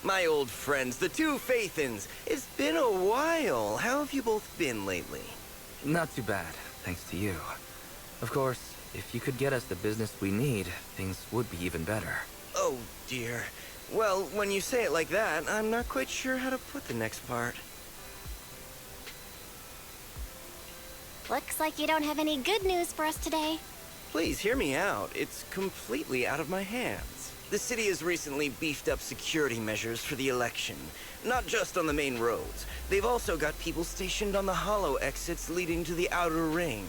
My old friends, the two Faithins. It's been a while. How have you both been lately? Not too bad, thanks to you. Of course, if you could get us the business we need, things would be even better. Oh, dear. Well, when you say it like that, I'm not quite sure how to put the next part. Looks like you don't have any good news for us today. Please hear me out. It's completely out of my hands. The city has recently beefed up security measures for the election. Not just on the main roads. They've also got people stationed on the hollow exits leading to the outer ring.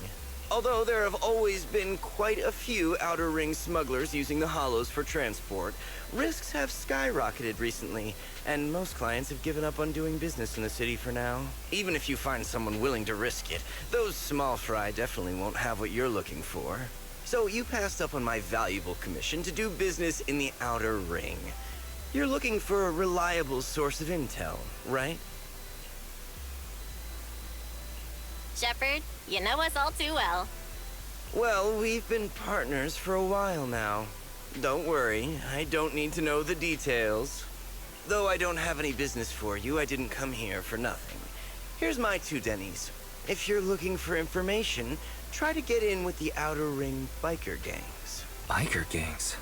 Although there have always been quite a few outer ring smugglers using the hollows for transport, risks have skyrocketed recently, and most clients have given up on doing business in the city for now. Even if you find someone willing to risk it, those small fry definitely won't have what you're looking for. So you passed up on my valuable commission to do business in the outer ring. You're looking for a reliable source of intel, right? Shepard, you know us all too well. Well, we've been partners for a while now. Don't worry, I don't need to know the details. Though I don't have any business for you, I didn't come here for nothing. Here's my 2 Denny's. If you're looking for information, try to get in with the Outer Ring biker gangs. Biker gangs?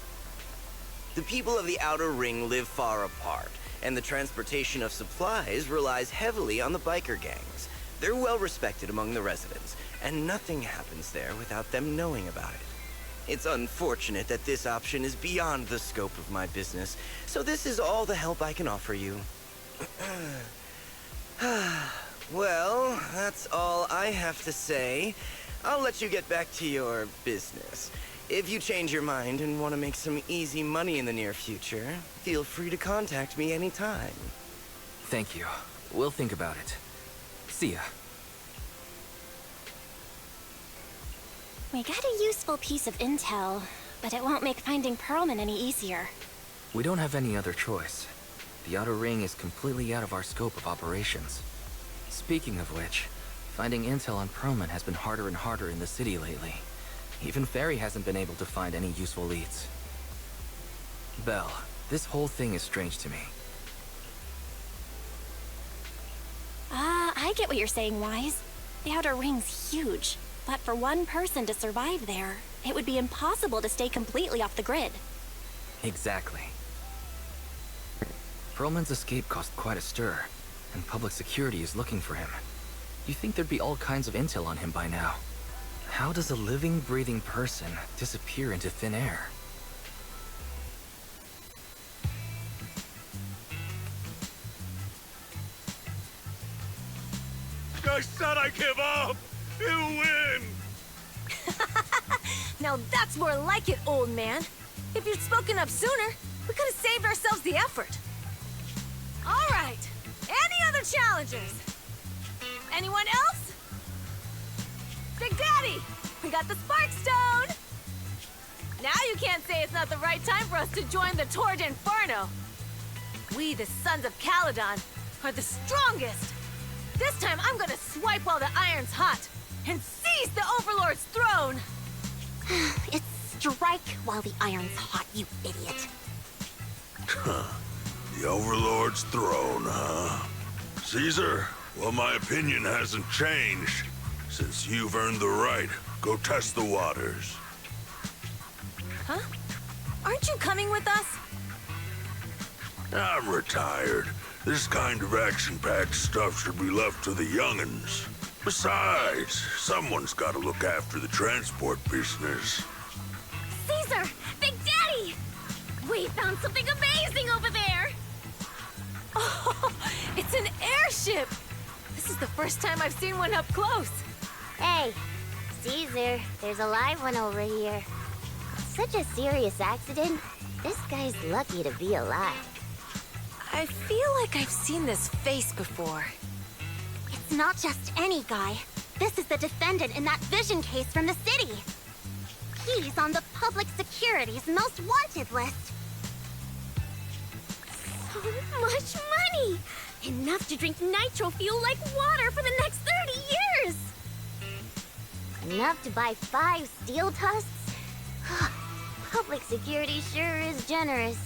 The people of the Outer Ring live far apart, and the transportation of supplies relies heavily on the biker gangs. They're well respected among the residents, and nothing happens there without them knowing about it. It's unfortunate that this option is beyond the scope of my business, so this is all the help I can offer you. Well, that's all I have to say. I'll let you get back to your business. If you change your mind and want to make some easy money in the near future, feel free to contact me anytime. Thank you. We'll think about it. See ya. We got a useful piece of intel, but it won't make finding Perlman any easier. We don't have any other choice. The Outer Ring is completely out of our scope of operations. Speaking of which, finding intel on Perlman has been harder and harder in the city lately. Even Ferry hasn't been able to find any useful leads. Belle, this whole thing is strange to me. I get what you're saying, Wise. The Outer Ring's huge, but for one person to survive there, it would be impossible to stay completely off the grid. Exactly. Perlman's escape caused quite a stir, and public security is looking for him. You'd think there'd be all kinds of intel on him by now. How does a living, breathing person disappear into thin air? I said I give up! You win! Now that's more like it, old man. If you'd spoken up sooner, we could have saved ourselves the effort. All right. Any other challengers? Anyone else? Big Daddy, we got the Spark Stone! Now you can't say it's not the right time for us to join the Torrid Inferno. We, the Sons of Caledon, are the strongest. This time I'm gonna swipe while the iron's hot and seize the Overlord's throne! It's strike while the iron's hot, you idiot. The Overlord's throne, huh? Caesar, well, my opinion hasn't changed. Since you've earned the right, go test the waters. Huh? Aren't you coming with us? I'm retired. This kind of action-packed stuff should be left to the young'uns. Besides, someone's got to look after the transport business. Caesar! Big Daddy! We found something amazing over there! Oh, it's an airship! This is the first time I've seen one up close. Hey, Caesar, there's a live one over here. Such a serious accident. This guy's lucky to be alive. I feel like I've seen this face before. It's not just any guy. This is the defendant in that vision case from the city. He's on the public security's most wanted list. So much money! Enough to drink nitro fuel like water for the next 30 years! Enough to buy 5 steel tusks? Public security sure is generous.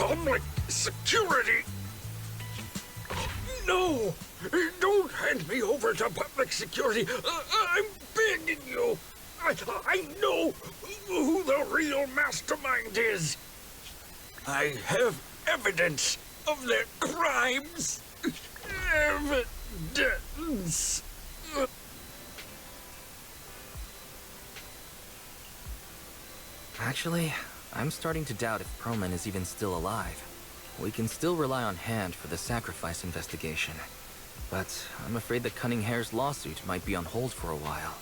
Public security? No! Don't hand me over to public security! I'm begging you! I know who the real mastermind is! I have evidence of their crimes! Evidence! Actually, I'm starting to doubt if Perlman is even still alive. We can still rely on Hand for the sacrifice investigation. But I'm afraid that Cunninghare's lawsuit might be on hold for a while.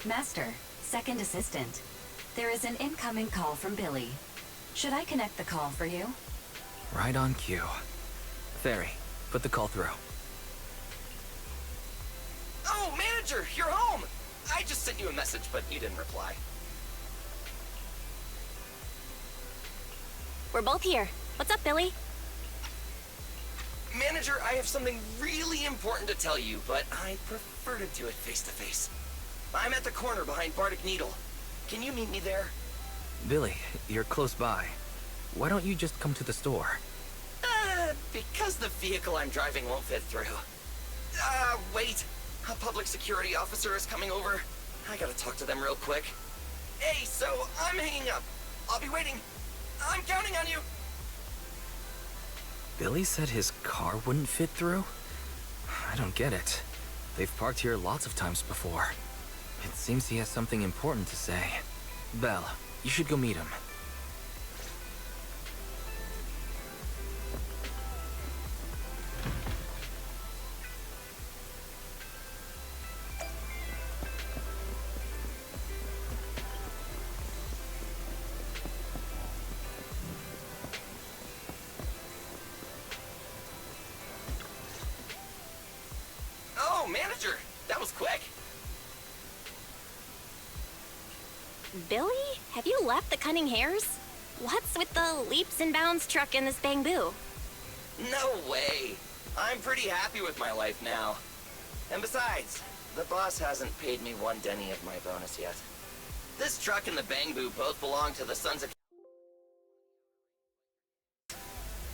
Master, second assistant. There is an incoming call from Billy. Should I connect the call for you? Right on cue. Fairy, put the call through. Oh, manager, you're home! I just sent you a message, but you didn't reply. We're both here. What's up, Billy? Manager, I have something really important to tell you, but I prefer to do it face to face. I'm at the corner behind Bardic Needle. Can you meet me there? Billy, you're close by. Why don't you just come to the store? Because the vehicle I'm driving won't fit through. Wait. A public security officer is coming over. I gotta talk to them real quick. Hey, so I'm hanging up. I'll be waiting. I'm counting on you. Billy said his car wouldn't fit through? I don't get it. They've parked here lots of times before. It seems he has something important to say. Belle, you should go meet him. Oh, manager, that was quick. Billy? Have you left the Cunninghares? What's with the leaps and bounds truck and this bamboo? No way. I'm pretty happy with my life now. And besides, the boss hasn't paid me one denny of my bonus yet. This truck and the bamboo both belong to the Sons of...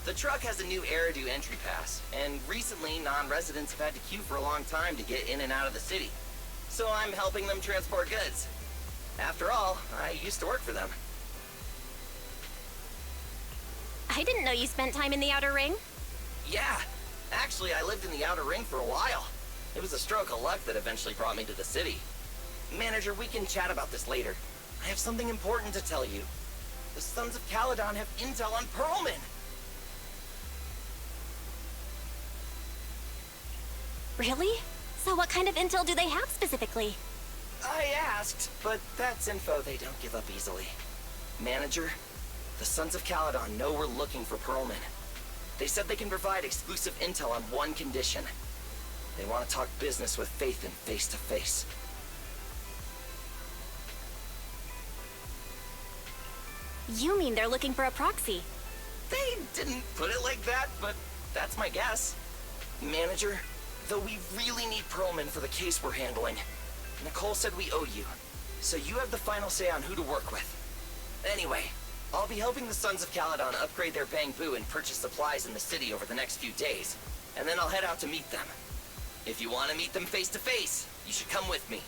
The truck has a new Eridu entry pass, and recently non-residents have had to queue for a long time to get in and out of the city. So I'm helping them transport goods. After all, I used to work for them. I didn't know you spent time in the Outer Ring. Yeah, actually I lived in the Outer Ring for a while. It was a stroke of luck that eventually brought me to the city. Manager, we can chat about this later. I have something important to tell you. The Sons of Caledon have intel on Perlman. Really? So what kind of intel do they have specifically? I asked, but that's info they don't give up easily. Manager, the Sons of Caledon know we're looking for Perlman. They said they can provide exclusive intel on one condition. They want to talk business with Faith and face to face. You mean they're looking for a proxy? They didn't put it like that, but that's my guess. Manager, though we really need Perlman for the case we're handling, Nicole said we owe you, so you have the final say on who to work with. Anyway, I'll be helping the Sons of Caledon upgrade their bamboo and purchase supplies in the city over the next few days, and then I'll head out to meet them. If you want to meet them face to face, you should come with me.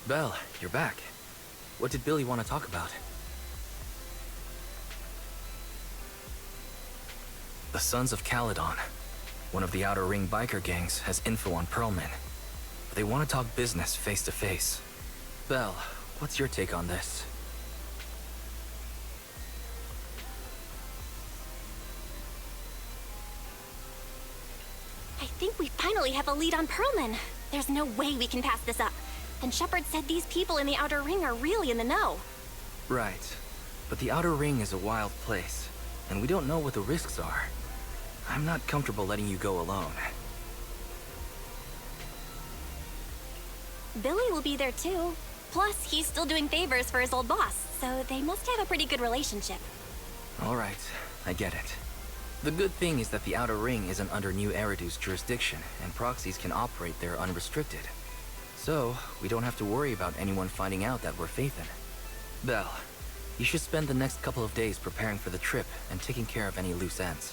Belle, you're back. What did Billy want to talk about? The Sons of Caledon, one of the Outer Ring biker gangs, has info on Perlman. They want to talk business face to face. Belle, what's your take on this? I think we finally have a lead on Perlman. There's no way we can pass this up. And Shepard said these people in the Outer Ring are really in the know. Right. But the Outer Ring is a wild place, and we don't know what the risks are. I'm not comfortable letting you go alone. Billy will be there too. Plus, he's still doing favors for his old boss, so they must have a pretty good relationship. All right, I get it. The good thing is that the Outer Ring isn't under New Eridu's jurisdiction, and proxies can operate there unrestricted. So, we don't have to worry about anyone finding out that we're Phaethon. Belle, you should spend the next couple of days preparing for the trip and taking care of any loose ends.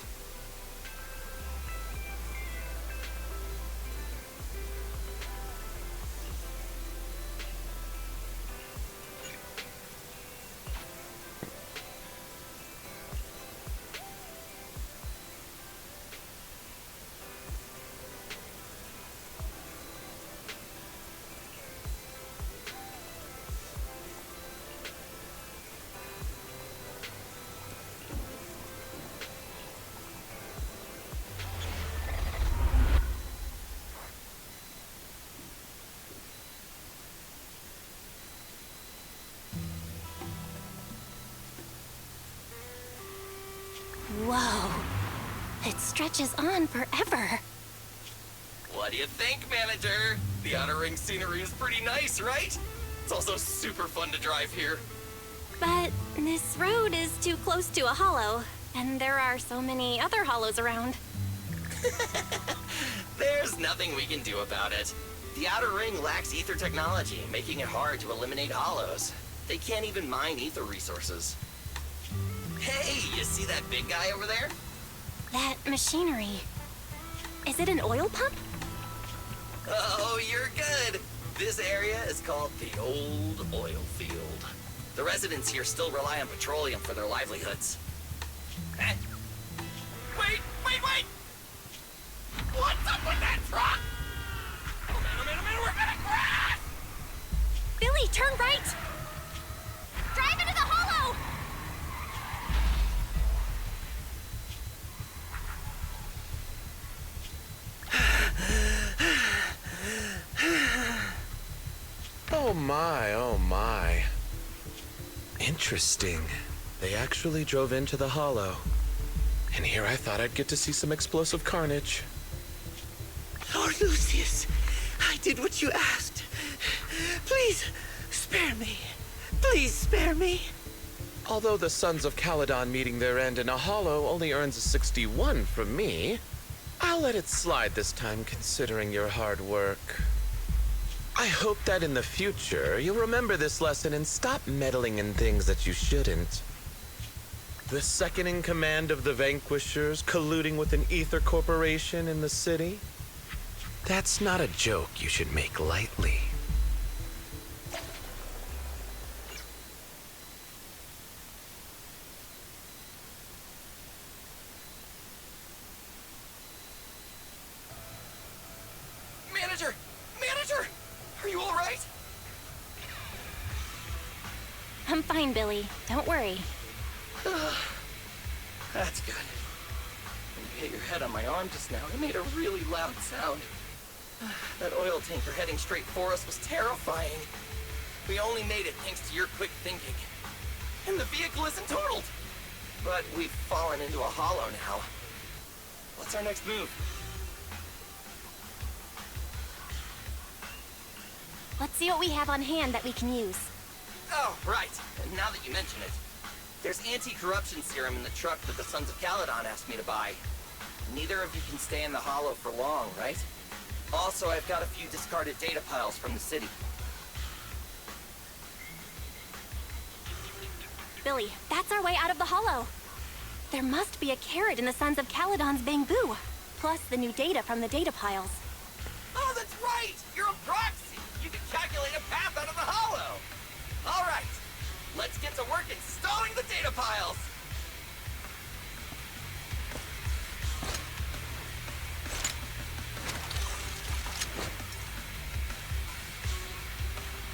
Whoa. It stretches on forever. What do you think, manager? The Outer Ring scenery is pretty nice, right? It's also super fun to drive here. But this road is too close to a hollow, and there are so many other hollows around. There's nothing we can do about it. The Outer Ring lacks ether technology, making it hard to eliminate hollows. They can't even mine ether resources. Hey, you see that big guy over there? That machinery. Is it an oil pump? Oh, you're good. This area is called the Old Oil Field. The residents here still rely on petroleum for their livelihoods. Eh? Wait! What's up with that truck? Oh man, we're gonna crash! Billy, turn right! Drive into the hollow! Oh my. Interesting. They actually drove into the hollow. And here I thought I'd get to see some explosive carnage. Lord Lucius, I did what you asked. Please, spare me. Please spare me. Although the Sons of Caledon meeting their end in a hollow only earns a 61 from me, I'll let it slide this time considering your hard work. I hope that in the future you'll remember this lesson and stop meddling in things that you shouldn't. The second in command of the Vanquishers colluding with an ether corporation in the city? That's not a joke you should make lightly. Manager! Are you all right? I'm fine, Billy. Don't worry. That's good. When you hit your head on my arm just now, it made a really loud sound. That oil tanker heading straight for us was terrifying. We only made it thanks to your quick thinking. And the vehicle isn't totaled. But we've fallen into a hollow now. What's our next move? Let's see what we have on hand that we can use. Oh, right. And now that you mention it, there's anti-corruption serum in the truck that the Sons of Caledon asked me to buy. Neither of you can stay in the hollow for long, right? Also, I've got a few discarded data piles from the city. Billy, that's our way out of the hollow. There must be a carrot in the Sons of Caledon's bamboo, plus the new data from the data piles. Oh, that's right! You're a proxy! You can calculate a path out of the hollow! All right, let's get to work installing the data piles!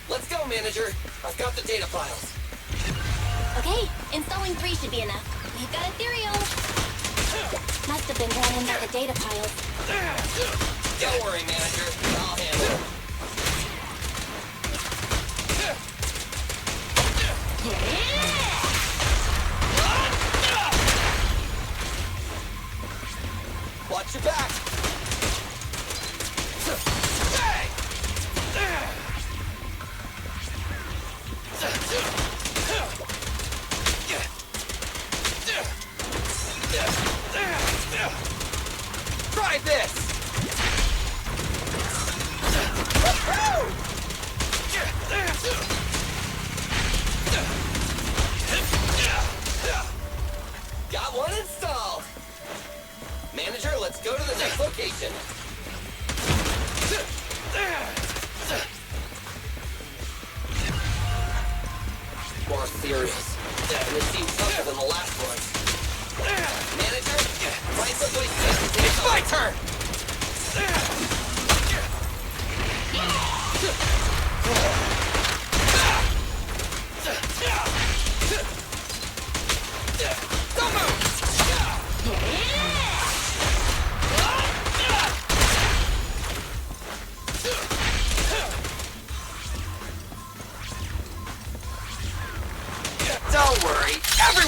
Let's go, manager. I've got the data piles. Okay, installing 3 should be enough. We've got ethereal. Must have been going into the data piles. Don't worry, manager. I'll handle it. Watch your back.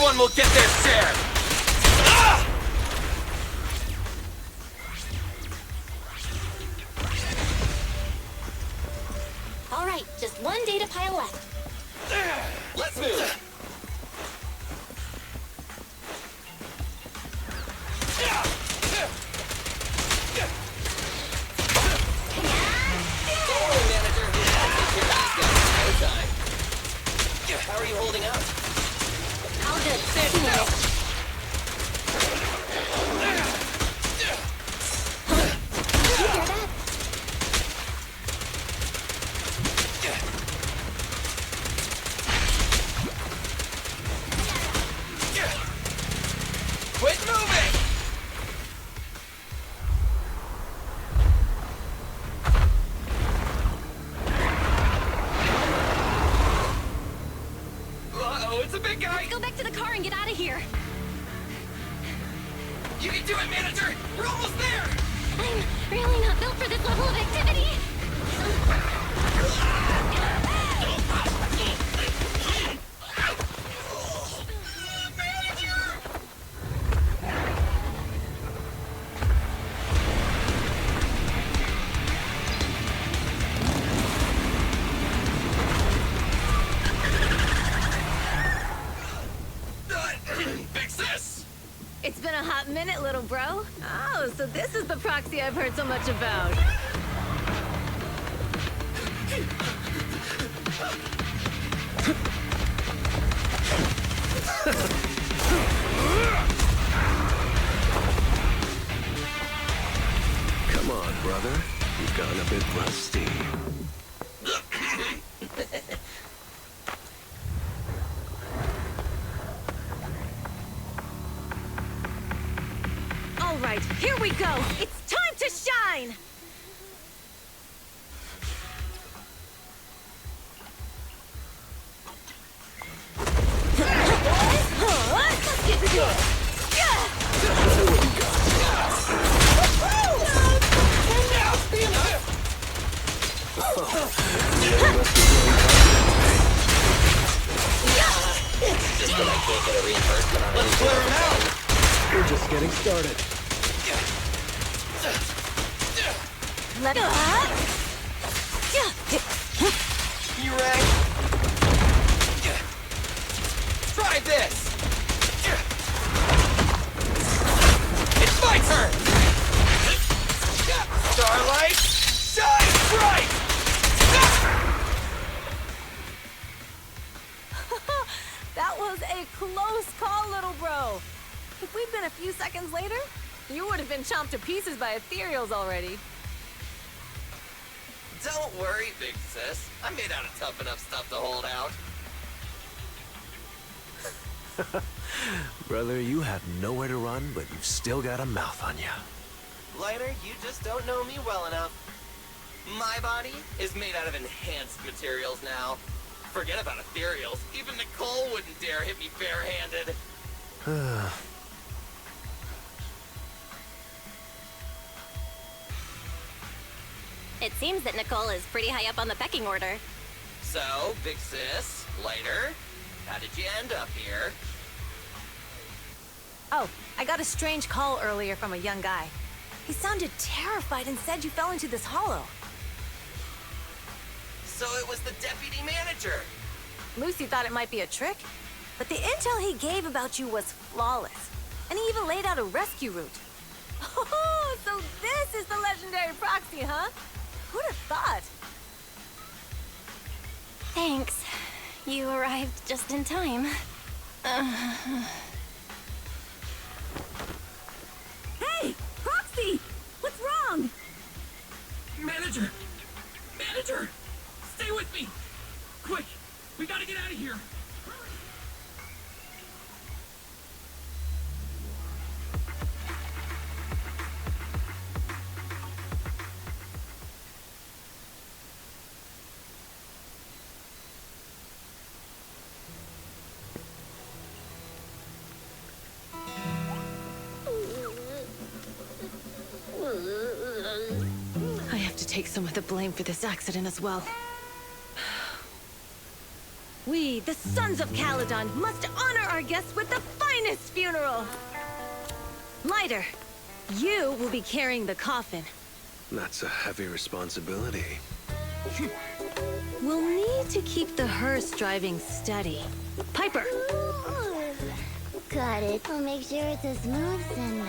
Everyone will get their share! Ah! All right, just one data pile left. Let's move! How are you holding up? All good. 2 minutes. Did you hear that? Quit moving! Uh-oh, it's a big guy! Let's go back to the car and get out of here. You can do it, manager! We're almost there! I'm really not built for this level of activity. Big sis! It's been a hot minute, little bro. Oh, so this is the proxy I've heard so much about. Come on, brother. You've gotten a bit rusty. All right, here we go. It's time to shine! Let's get to it! Just that I can't get a reimbursement on anything. Let's clear him out! We're just getting started. Let it... You ready? Try this! It's my turn! Starlight, shine bright! That was a close call, little bro. If we'd been a few seconds later, you would have been chomped to pieces by ethereals already. Don't worry, big sis. I'm made out of tough enough stuff to hold out. Brother, you have nowhere to run, but you've still got a mouth on you. Lighter, you just don't know me well enough. My body is made out of enhanced materials now. Forget about ethereals. Even Nicole wouldn't dare hit me barehanded. It seems that Nicole is pretty high up on the pecking order. So, big sis, Lighter, how did you end up here? Oh, I got a strange call earlier from a young guy. He sounded terrified and said you fell into this hollow. So it was the deputy manager. Lucy thought it might be a trick, but the intel he gave about you was flawless. And he even laid out a rescue route. Oh, so this is the legendary proxy, huh? Who'd have thought? Thanks. You arrived just in time. Hey! Proxy! What's wrong? Manager! Manager! Stay with me! Quick! We gotta get out of here! I have to take some of the blame for this accident as well. We, the Sons of Caledon, must honor our guests with the finest funeral! Lighter, you will be carrying the coffin. That's a heavy responsibility. We'll need to keep the hearse driving steady. Piper! Got it. I'll make sure it's as smooth and,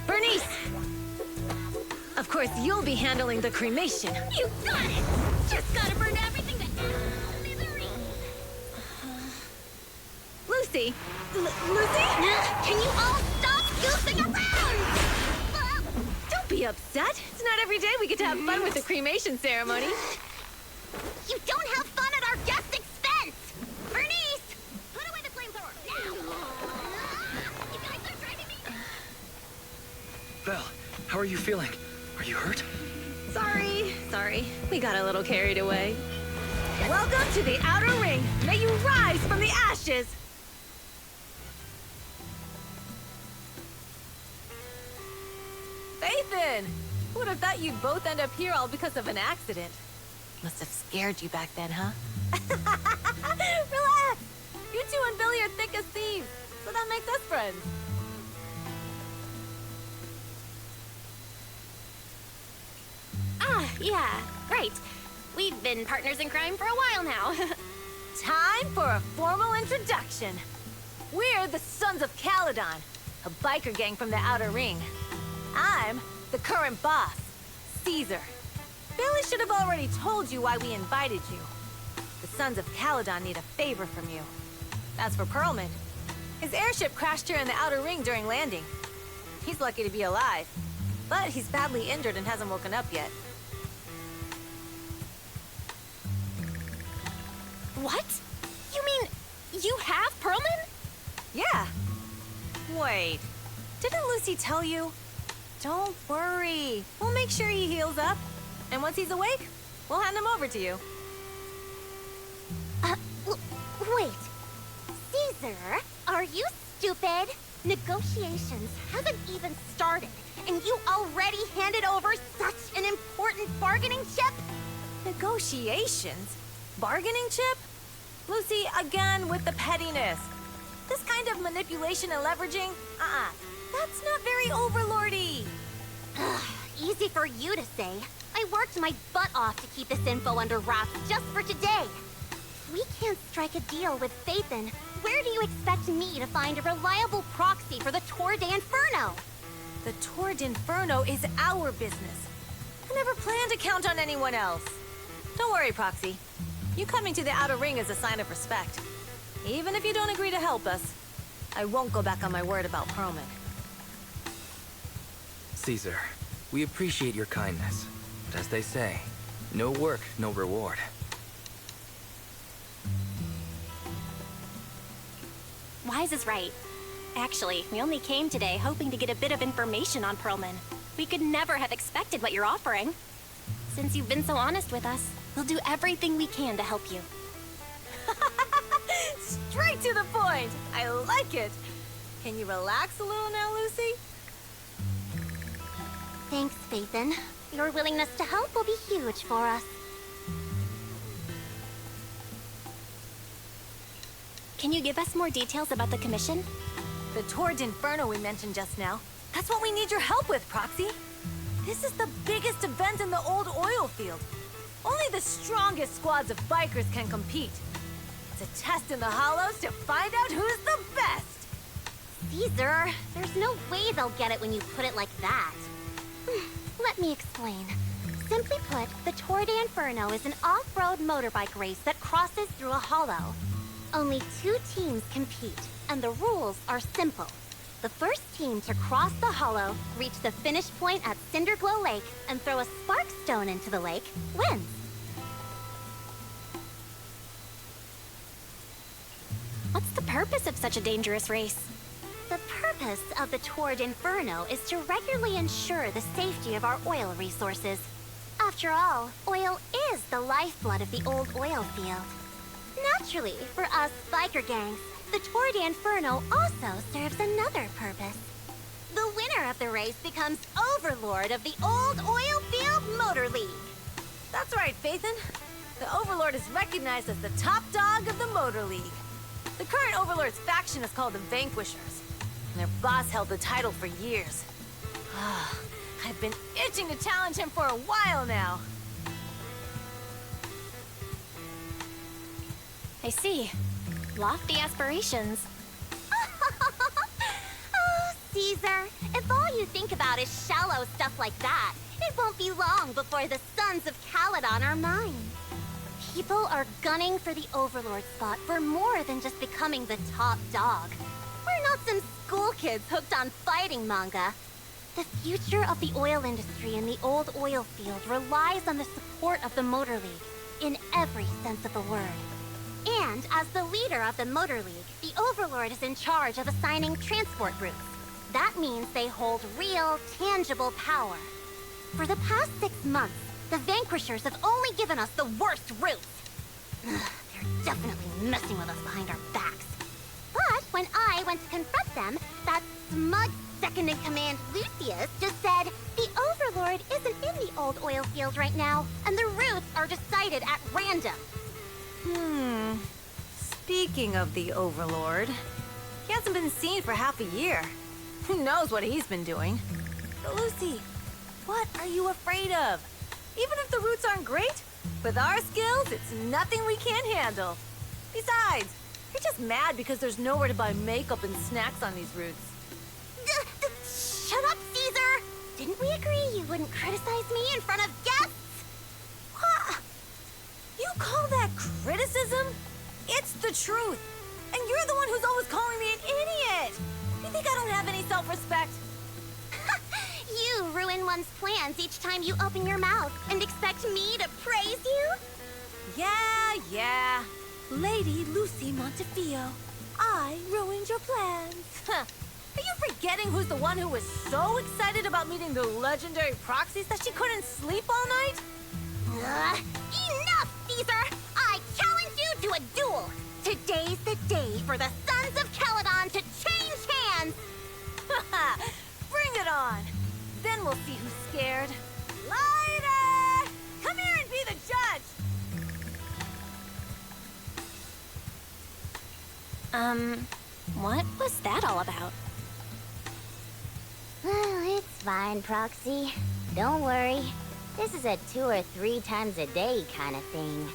Bernice! Of course, you'll be handling the cremation. You got it! Just gotta burn everything to misery! Lucy! Lucy? Can you all stop goofing around? Don't be upset. It's not every day we get to have fun with the cremation ceremony. You don't have fun at our guest expense! Bernice! Put away the flamethrower, now! You guys are driving me... Belle, how are you feeling? Are you hurt? Sorry. We got a little carried away. Welcome to the Outer Ring. May you rise from the ashes! Fathan! Who would have thought you'd both end up here all because of an accident? Must have scared you back then, huh? Relax! You two and Billy are thick as thieves, so that makes us friends. Yeah, great. We've been partners in crime for a while now. Time for a formal introduction. We're the Sons of Caledon, a biker gang from the Outer Ring. I'm the current boss, Caesar. Billy should have already told you why we invited you. The Sons of Caledon need a favor from you. As for Perlman, his airship crashed here in the Outer Ring during landing. He's lucky to be alive, but he's badly injured and hasn't woken up yet. What? You mean you have Perlman? Yeah. Wait, didn't Lucy tell you? Don't worry. We'll make sure he heals up. And once he's awake, we'll hand him over to you. Wait. Caesar, are you stupid? Negotiations haven't even started, and you already handed over such an important bargaining chip? Negotiations? Bargaining chip? Lucy, again with the pettiness. This kind of manipulation and leveraging? That's not very overlordy. Easy for you to say. I worked my butt off to keep this info under wraps just for today. If we can't strike a deal with Fathan, where do you expect me to find a reliable proxy for the Tour d'Inferno? The Tour d'Inferno is our business. I never planned to count on anyone else. Don't worry, Proxy. You coming to the Outer Ring is a sign of respect. Even if you don't agree to help us, I won't go back on my word about Perlman. Caesar, we appreciate your kindness. But as they say, no work, no reward. Wise is right. Actually, we only came today hoping to get a bit of information on Perlman. We could never have expected what you're offering. Since you've been so honest with us, we'll do everything we can to help you. Straight to the point! I like it! Can you relax a little now, Lucy? Thanks, Fathan. Your willingness to help will be huge for us. Can you give us more details about the commission? The Tour d'Inferno we mentioned just now. That's what we need your help with, Proxy. This is the biggest event in the old oil field. Only the strongest squads of bikers can compete. It's a test in the hollows to find out who's the best! Caesar, there's no way they'll get it when you put it like that. Let me explain. Simply put, the Tour d'Inferno is an off-road motorbike race that crosses through a hollow. Only 2 teams compete, and the rules are simple. The first team to cross the hollow, reach the finish point at Cinderglow Lake, and throw a spark stone into the lake, wins. What's the purpose of such a dangerous race? The purpose of the Tour d'Inferno is to regularly ensure the safety of our oil resources. After all, oil is the lifeblood of the old oil field. Naturally, for us biker gangs, the Tour d'Inferno also serves another purpose. The winner of the race becomes overlord of the old oil field motor league. That's right, Fathan. The Overlord is recognized as the top dog of the Motor League. The current Overlord's faction is called the Vanquishers, and their boss held the title for years. I've been itching to challenge him for a while now. I see. Lofty aspirations. Oh, Caesar, if all you think about is shallow stuff like that, it won't be long before the sons of Caledon are mine. People are gunning for the Overlord spot for more than just becoming the top dog. We're not some school kids hooked on fighting manga. The future of the oil industry in the old oil field relies on the support of the Motor League, in every sense of the word. And as the leader of the Motor League, the Overlord is in charge of assigning transport routes. That means they hold real, tangible power. For the past 6 months, the Vanquishers have only given us the worst routes. They're definitely messing with us behind our backs. But when I went to confront them, that smug second-in-command Lucius just said the Overlord isn't in the old oil field right now, and the routes are decided at random. Speaking of the Overlord, he hasn't been seen for half a year. Who knows what he's been doing? But Lucy, what are you afraid of? Even if the routes aren't great, with our skills, it's nothing we can't handle. Besides, you're just mad because there's nowhere to buy makeup and snacks on these routes. Shut up, Caesar! Didn't we agree you wouldn't criticize me in front of guests? What? You call that criticism? It's the truth. And you're the one who's always calling me an idiot. You think I don't have any self-respect? You ruin one's plans each time you open your mouth and expect me to praise you? Yeah. Lady Lucy Montefiore, I ruined your plans. Are you forgetting who's the one who was so excited about meeting the legendary proxies that she couldn't sleep all night? Enough, Caesar! I challenge you to a duel! Today's the day for the Sons of Caledon to change hands! Bring it on! Then we'll see who's scared. Lighter! Come here and be the judge! What was that all about? It's fine, Proxy. Don't worry. This is a 2 or 3 times a day kind of thing.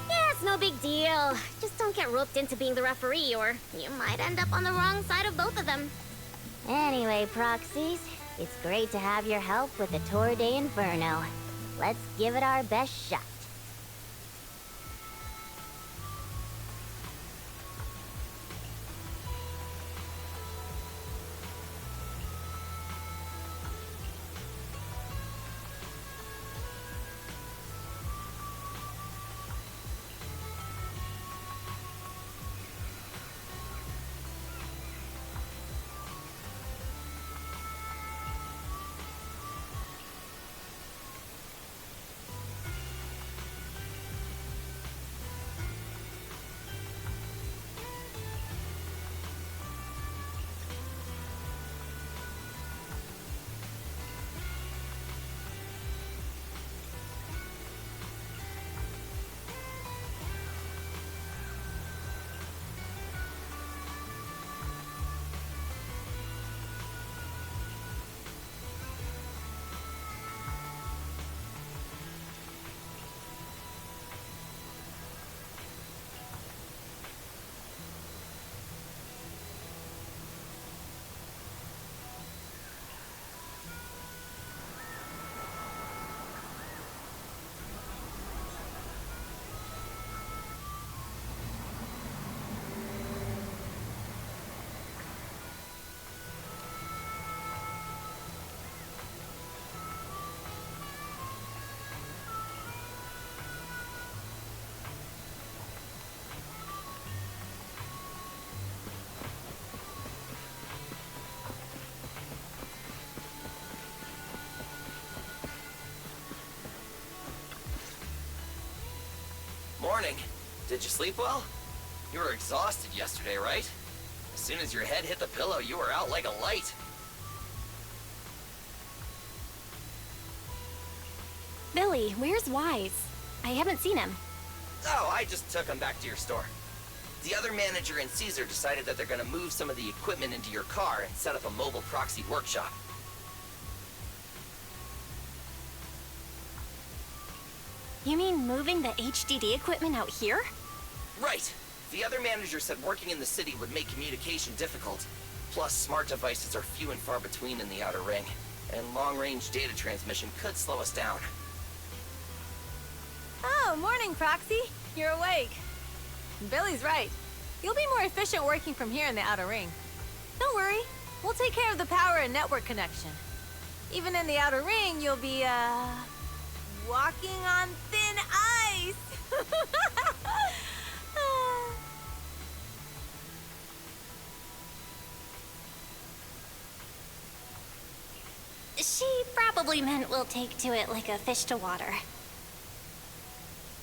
Yeah, it's no big deal. Just don't get roped into being the referee, or you might end up on the wrong side of both of them. Anyway, Proxies, it's great to have your help with the Tour de Inferno. Let's give it our best shot. Morning. Did you sleep well? You were exhausted yesterday, right? As soon as your head hit the pillow, you were out like a light. Billy, where's Wise? I haven't seen him. Oh, I just took him back to your store. The other manager and Caesar decided that they're gonna move some of the equipment into your car and set up a mobile proxy workshop. You mean moving the HDD equipment out here? Right. The other manager said working in the city would make communication difficult. Plus, smart devices are few and far between in the Outer Ring, and long-range data transmission could slow us down. Oh, morning, Proxy. You're awake. Billy's right. You'll be more efficient working from here in the Outer Ring. Don't worry. We'll take care of the power and network connection. Even in the Outer Ring, you'll be, walking on thin ice. She probably meant we'll take to it like a fish to water.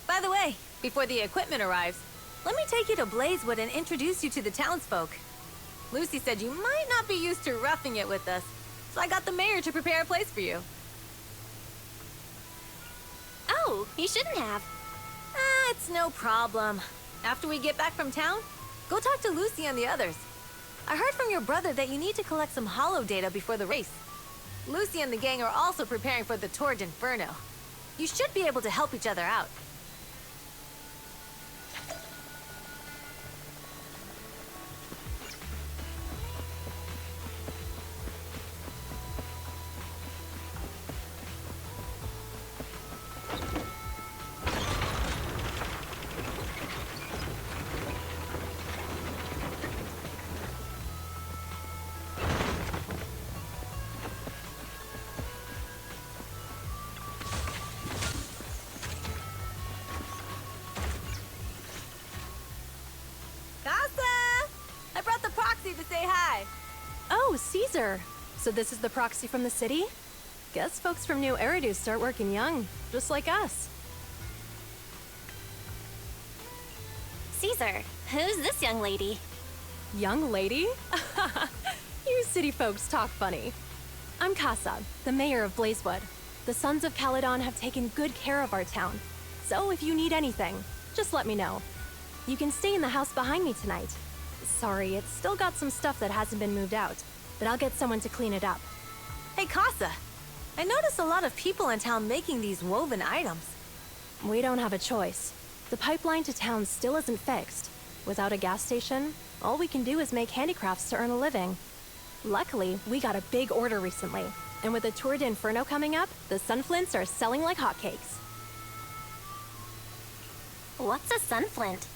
By the way, before the equipment arrives, let me take you to Blazewood and introduce you to the townsfolk. Lucy said you might not be used to roughing it with us, so I got the mayor to prepare a place for you. Oh, you shouldn't have. It's no problem. After we get back from town, go talk to Lucy and the others. I heard from your brother that you need to collect some holo data before the race. Lucy and the gang are also preparing for the Tour d'Inferno. You should be able to help each other out. To say hi. Oh, Caesar. So this is the proxy from the city? Guess folks from New Eridu start working young, just like us. Caesar, who's this young lady? Young lady? You city folks talk funny. I'm Casa, the mayor of Blazewood. The Sons of Caledon have taken good care of our town. So if you need anything, just let me know. You can stay in the house behind me tonight. Sorry, it's still got some stuff that hasn't been moved out, but I'll get someone to clean it up. Hey, Casa. I noticed a lot of people in town making these woven items. We don't have a choice. The pipeline to town still isn't fixed. Without a gas station, all we can do is make handicrafts to earn a living. Luckily, we got a big order recently, and with the Tour d'Inferno coming up, the sunflints are selling like hotcakes. What's a sunflint?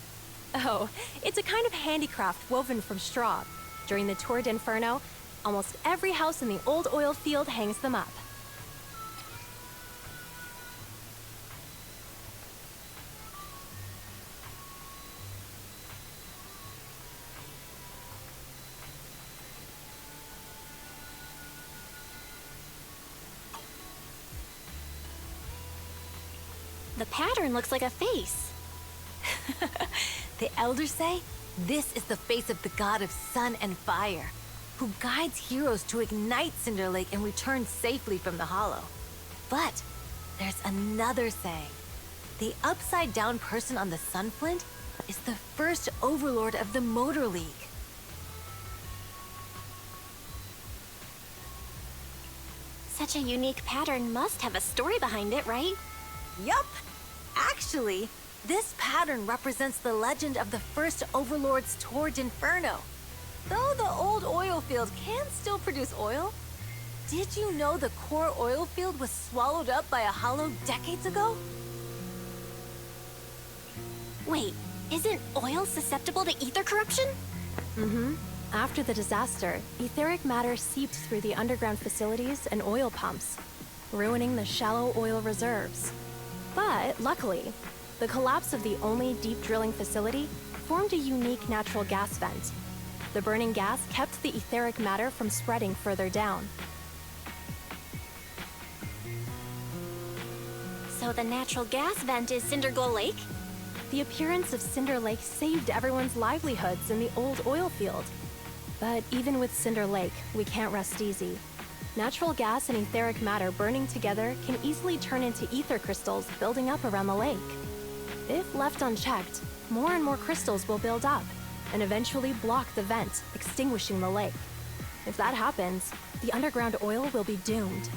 Oh, it's a kind of handicraft woven from straw. During the Tour d'Inferno, almost every house in the old oil field hangs them up. The pattern looks like a face. The elders say this is the face of the god of sun and fire, who guides heroes to ignite Cinder Lake and return safely from the hollow. But there's another saying. The upside-down person on the Sunflint is the first overlord of the Motor League. Such a unique pattern must have a story behind it, right? Yup! Actually, this pattern represents the legend of the first Overlord's Tour d'Inferno. Though the old oil field can still produce oil, did you know the core oil field was swallowed up by a hollow decades ago? Wait, isn't oil susceptible to ether corruption? Mm-hmm. After the disaster, etheric matter seeped through the underground facilities and oil pumps, ruining the shallow oil reserves. But luckily, the collapse of the only deep drilling facility formed a unique natural gas vent. The burning gas kept the etheric matter from spreading further down. So the natural gas vent is Cindergold Lake? The appearance of Cinder Lake saved everyone's livelihoods in the old oil field. But even with Cinder Lake, we can't rest easy. Natural gas and etheric matter burning together can easily turn into ether crystals building up around the lake. If left unchecked, more and more crystals will build up and eventually block the vent, extinguishing the lake. If that happens, the underground oil will be doomed.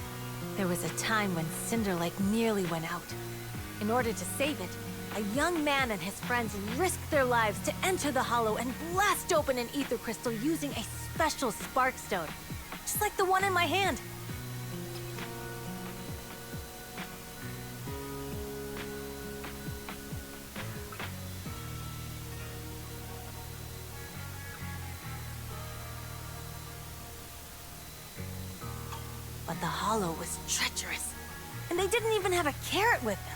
There was a time when Cinder Lake nearly went out. In order to save it, a young man and his friends risked their lives to enter the hollow and blast open an ether crystal using a special spark stone, just like the one in my hand. But the hollow was treacherous, and they didn't even have a carrot with them.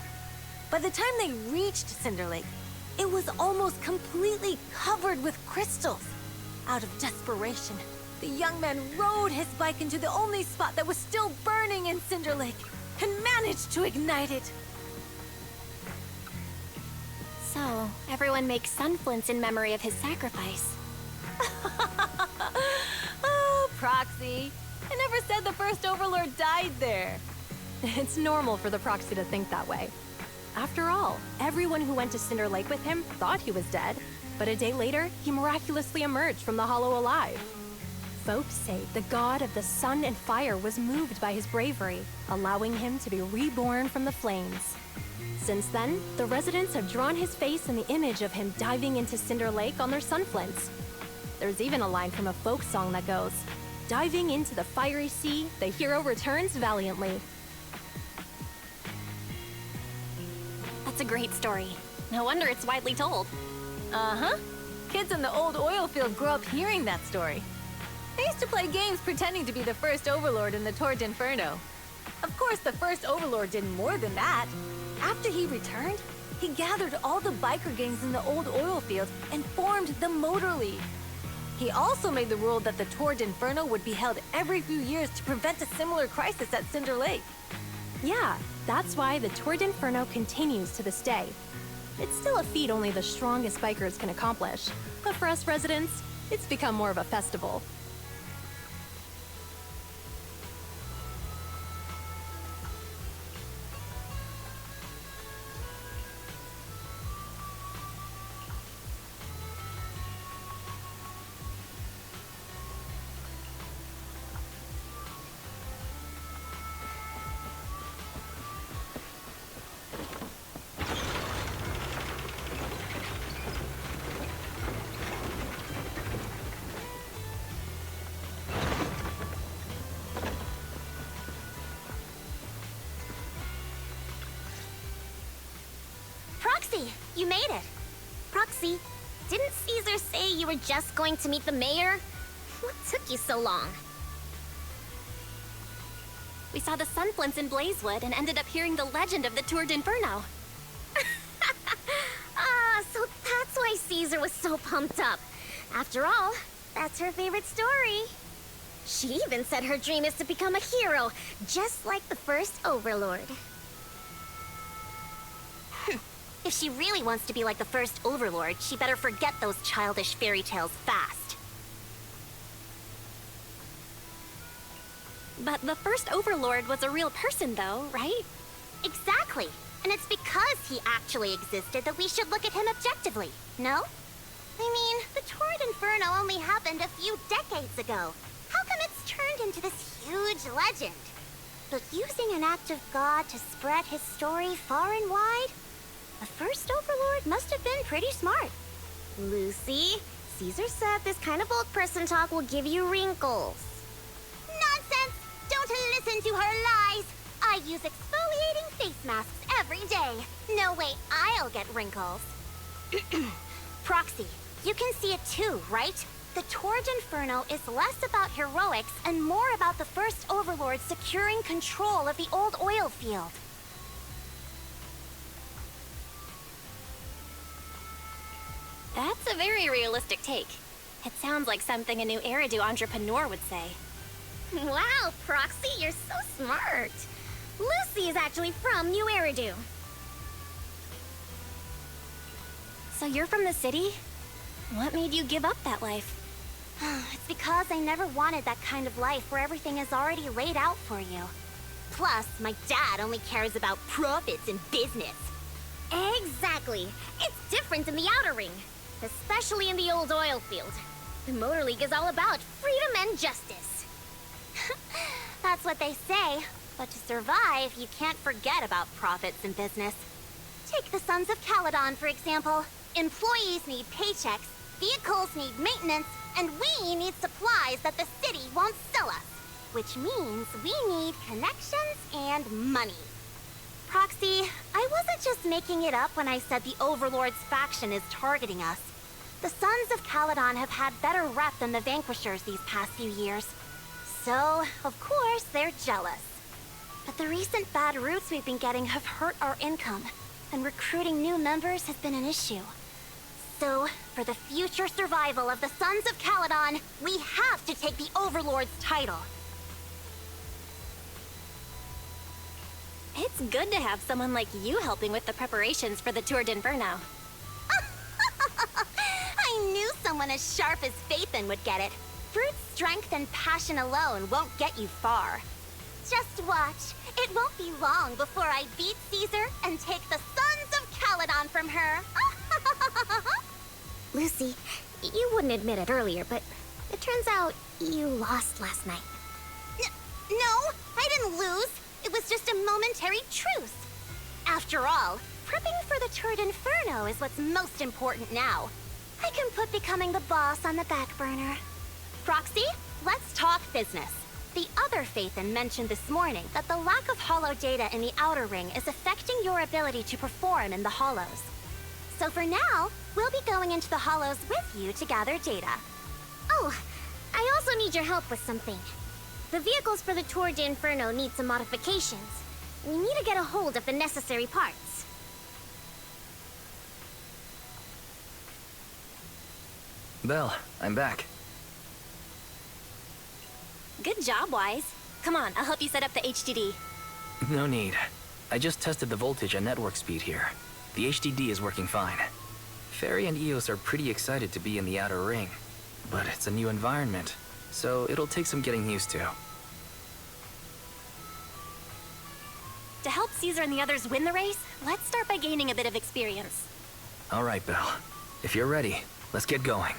By the time they reached Cinder Lake, it was almost completely covered with crystals. Out of desperation, the young man rode his bike into the only spot that was still burning in Cinder Lake and managed to ignite it. So, everyone makes sunflints in memory of his sacrifice. Oh, Proxy. I never said the first Overlord died there. It's normal for the Proxy to think that way. After all, everyone who went to Cinder Lake with him thought he was dead, but a day later, he miraculously emerged from the hollow alive. Folks say the god of the sun and fire was moved by his bravery, allowing him to be reborn from the flames. Since then, the residents have drawn his face and the image of him diving into Cinder Lake on their sunflints. There's even a line from a folk song that goes, "Diving into the fiery sea, the hero returns valiantly." That's a great story. No wonder it's widely told. Uh-huh. Kids in the old oil field grew up hearing that story. I used to play games pretending to be the first Overlord in the Tour d'Inferno. Of course, the first Overlord did more than that. After he returned, he gathered all the biker gangs in the old oil field and formed the Motor League. He also made the rule that the Tour d'Inferno would be held every few years to prevent a similar crisis at Cinder Lake. Yeah, that's why the Tour d'Inferno continues to this day. It's still a feat only the strongest bikers can accomplish, but for us residents, it's become more of a festival. Proxy, you made it. Proxy, didn't Caesar say you were just going to meet the mayor? What took you so long? We saw the sunflints in Blazewood and ended up hearing the legend of the Tour d'Inferno. So that's why Caesar was so pumped up. After all, that's her favorite story. She even said her dream is to become a hero, just like the first Overlord. If she really wants to be like the first Overlord, she better forget those childish fairy tales fast. But the first Overlord was a real person though, right? Exactly. And it's because he actually existed that we should look at him objectively, no? I mean, the Tour d'Inferno only happened a few decades ago. How come it's turned into this huge legend? But using an act of God to spread his story far and wide? The first Overlord must have been pretty smart. Lucy, Caesar said this kind of old person talk will give you wrinkles. Nonsense! Don't listen to her lies! I use exfoliating face masks every day. No way I'll get wrinkles. Proxy, you can see it too, right? The Tour d'Inferno is less about heroics and more about the first Overlord securing control of the old oil field. That's a very realistic take. It sounds like something a new Eridu entrepreneur would say. Wow, Proxy, you're so smart. Lucy is actually from New Eridu. So you're from the city? What made you give up that life? It's because I never wanted that kind of life where everything is already laid out for you. Plus, my dad only cares about profits and business. Exactly. It's different in the Outer Ring, especially in the old oil field. The Motor League is all about freedom and justice. That's what they say, but to survive, you can't forget about profits and business. Take the Sons of Caledon, for example. Employees need paychecks, vehicles need maintenance, and we need supplies that the city won't sell us. Which means we need connections and money. Proxy, I wasn't just making it up when I said the Overlord's faction is targeting us. The Sons of Caledon have had better rep than the Vanquishers these past few years. So, of course, they're jealous. But the recent bad routes we've been getting have hurt our income, and recruiting new members has been an issue. So, for the future survival of the Sons of Caledon, we have to take the Overlord's title. It's good to have someone like you helping with the preparations for the Tour d'Inferno. I knew someone as sharp as Phaethon would get it. Brute strength and passion alone won't get you far. Just watch. It won't be long before I beat Caesar and take the Sons of Caledon from her. Lucy, you wouldn't admit it earlier, but it turns out you lost last night. No, I didn't lose. It was just a momentary truce. After all, prepping for the Tour d'Inferno is what's most important now. I can put becoming the boss on the back burner. Proxy, let's talk business. The other Phaethon mentioned this morning that the lack of hollow data in the Outer Ring is affecting your ability to perform in the hollows. So for now, we'll be going into the hollows with you to gather data. Oh, I also need your help with something. The vehicles for the Tour d'Inferno need some modifications. We need to get a hold of the necessary parts. Belle, I'm back. Good job, Wise. Come on, I'll help you set up the HDD. No need. I just tested the voltage and network speed here. The HDD is working fine. Fairy and Eos are pretty excited to be in the Outer Ring, but it's a new environment, so it'll take some getting used to. To help Caesar and the others win the race, let's start by gaining a bit of experience. All right, Belle. If you're ready, let's get going.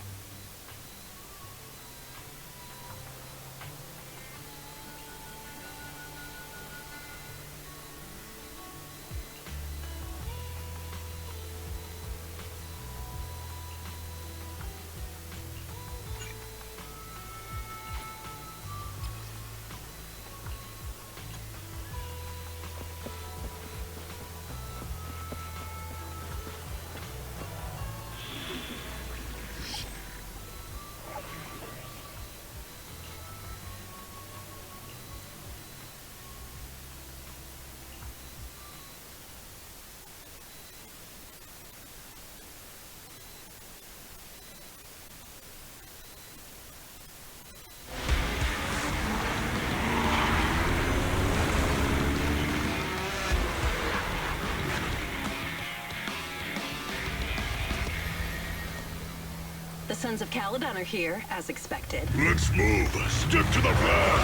The Sons of Caledon are here, as expected. Let's move. Stick to the plan.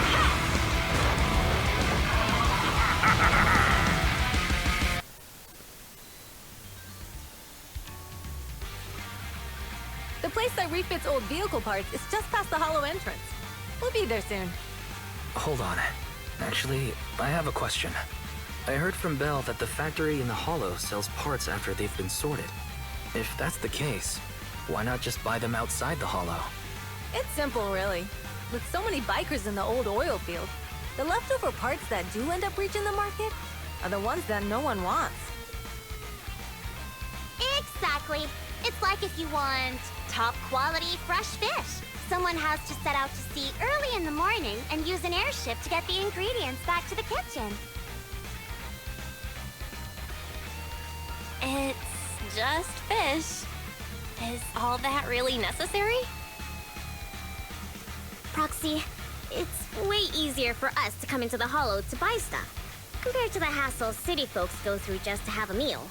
The place that refits old vehicle parts is just past the hollow entrance. We'll be there soon. Hold on. Actually, I have a question. I heard from Belle that the factory in the hollow sells parts after they've been sorted. If that's the case, why not just buy them outside the hollow? It's simple, really. With so many bikers in the old oil field, the leftover parts that do end up reaching the market are the ones that no one wants. Exactly. It's like if you want top quality fresh fish. Someone has to set out to sea early in the morning and use an airship to get the ingredients back to the kitchen. It's just fish. Is all that really necessary? Proxy, it's way easier for us to come into the hollow to buy stuff, compared to the hassle city folks go through just to have a meal.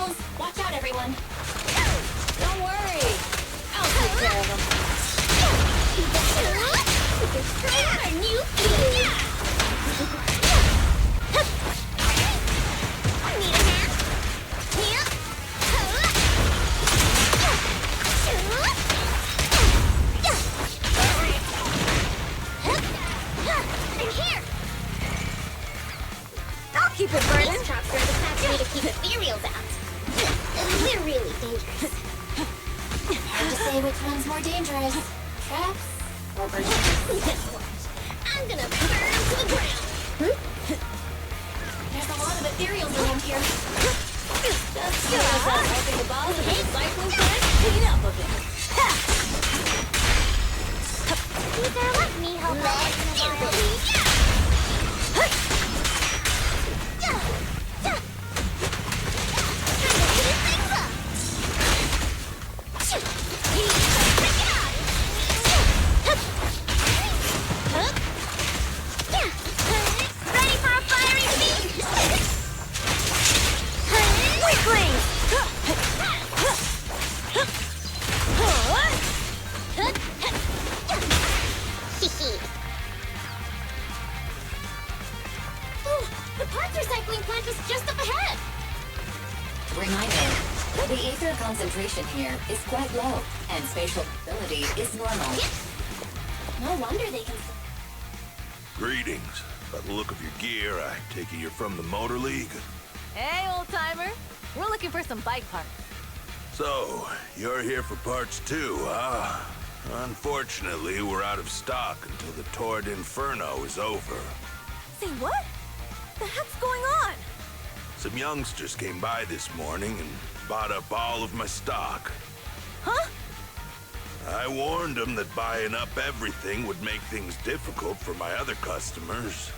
vehicles. Watch out, everyone. Don't worry. I'll take care of them. I'll keep it burning. These traps are the factory to keep ethereals out. They're really dangerous. Hard to say which one's more dangerous. Traps or burning? I'm gonna burn them to the ground. There's a lot of ethereals around here. That's good. Helping the boss of the recycling plant clean up a bit. Peter, let me help out. Ready for a fiery feast? Weaklings! The parts recycling plant is just up ahead. Reminder, the ether concentration here is quite low, and spatial mobility is normal. No wonder they can... Greetings. By the look of your gear, I take it you're from the Motor League. Hey, old-timer. We're looking for some bike parts. So, you're here for parts too, huh? Unfortunately, we're out of stock until the Torrid Inferno is over. Say what? The heck's going on? Some youngsters came by this morning and bought up all of my stock. Huh? I warned them that buying up everything would make things difficult for my other customers.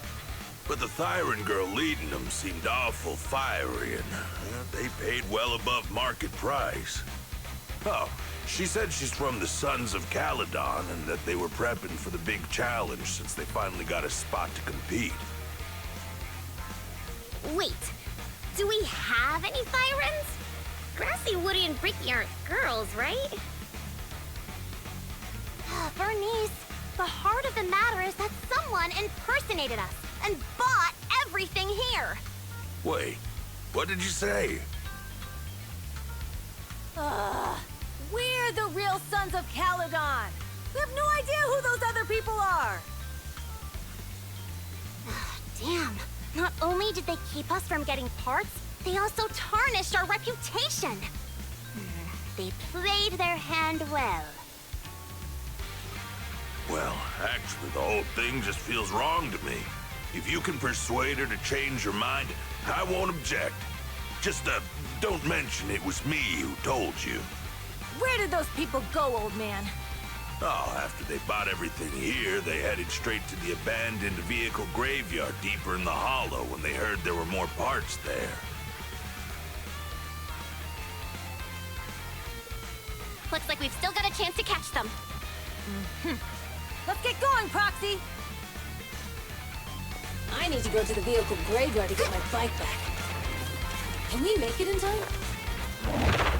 But the Thyron girl leading them seemed awful fiery, and they paid well above market price. Oh, she said she's from the Sons of Caledon and that they were prepping for the big challenge since they finally got a spot to compete. Wait, do we have any Thyrans? Grassy, Woody, and Bricky aren't girls, right? Bernice, the heart of the matter is that someone impersonated us and bought everything here. Wait, what did you say? We're the real Sons of Caledon. We have no idea who those other people are. Damn, not only did they keep us from getting parts, they also tarnished our reputation. They played their hand well. Well, actually, the whole thing just feels wrong to me. If you can persuade her to change her mind, I won't object. Just, don't mention it was me who told you. Where did those people go, old man? Oh, after they bought everything here, they headed straight to the abandoned vehicle graveyard deeper in the hollow when they heard there were more parts there. Looks like we've still got a chance to catch them. Let's get going, Proxy! I need to go to the vehicle graveyard to get my bike back. Can we make it in time?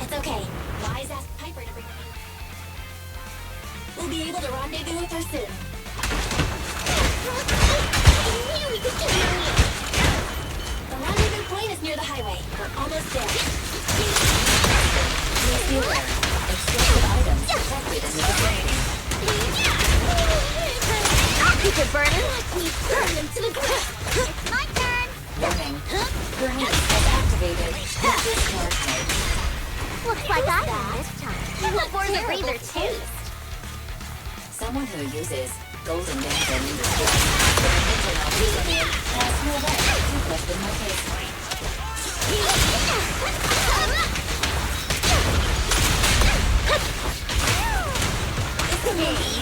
It's okay. Wise asked Piper to bring me. We'll be able to rendezvous with her soon. The rendezvous point is near the highway. We're almost there. Please beware. Explosive items detected in the vicinity. I'll keep it burning. Let me burn them to the ground. It's my turn. Warning. Burning has activated discharge mode. Looks like I won this time. For the breather too. Someone who uses golden lantern industry for internal reasoning has no right to question my case.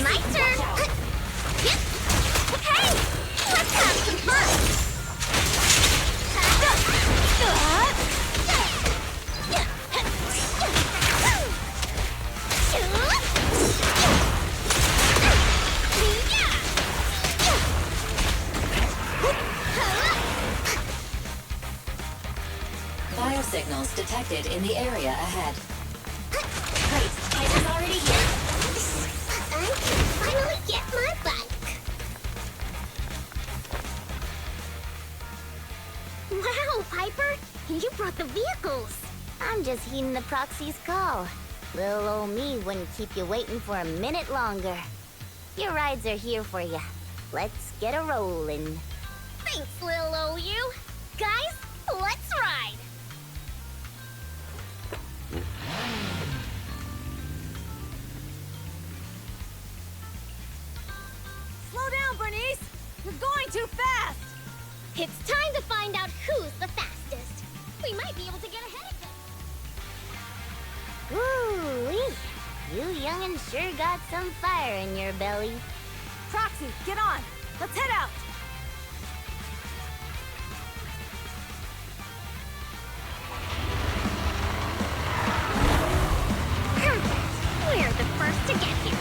My turn. Hey, let's have some fun. signals detected in the area ahead. Great, Piper's already here. I can finally get my bike. Wow, Piper! You brought the vehicles! I'm just heeding the proxy's call. Little old me wouldn't keep you waiting for a minute longer. Your rides are here for you. Let's get a rollin'. Thanks, little old you. Guys, let's ride! Slow down, Bernice! You're going too fast! It's time to find out who's the fastest. We might be able to get ahead of them. Ooh-wee. You young'uns sure got some fire in your belly. Proxy, get on! Let's head out! Perfect. We're the first to get here.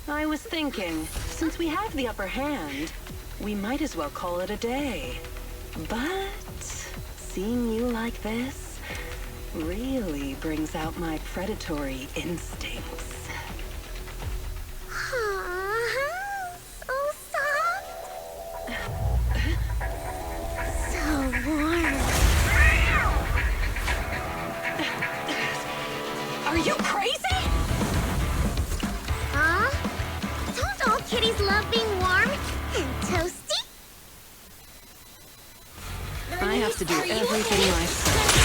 I was thinking, since we have the upper hand, we might as well call it a day. But seeing you like this really brings out my predatory instincts. So soft. So warm. Are you crazy? Huh? Don't all kitties love being warm and toasty? I have to do everything myself.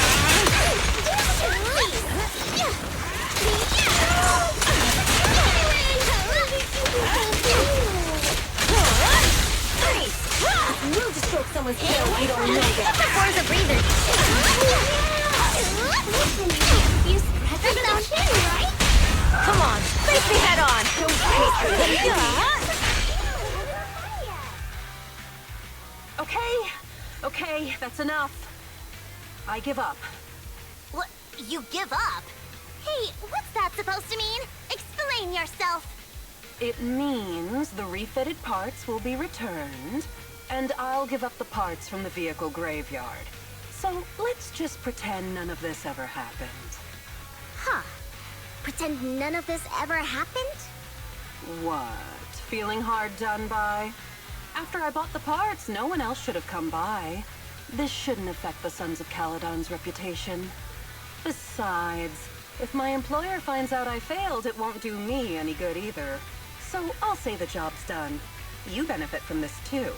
We'll just stroke someone's tail if you don't know that. Before the breather. You scratch without chin, right? Come on, face me head on! Okay, that's enough. I give up. What? You give up? Hey, what's that supposed to mean? Explain yourself. It means the refitted parts will be returned, and I'll give up the parts from the vehicle graveyard. So let's just pretend none of this ever happened. Huh. Pretend none of this ever happened? What? Feeling hard done by? After I bought the parts, no one else should have come by. This shouldn't affect the Sons of Caledon's reputation. Besides, if my employer finds out I failed, it won't do me any good either. So I'll say the job's done. You benefit from this too.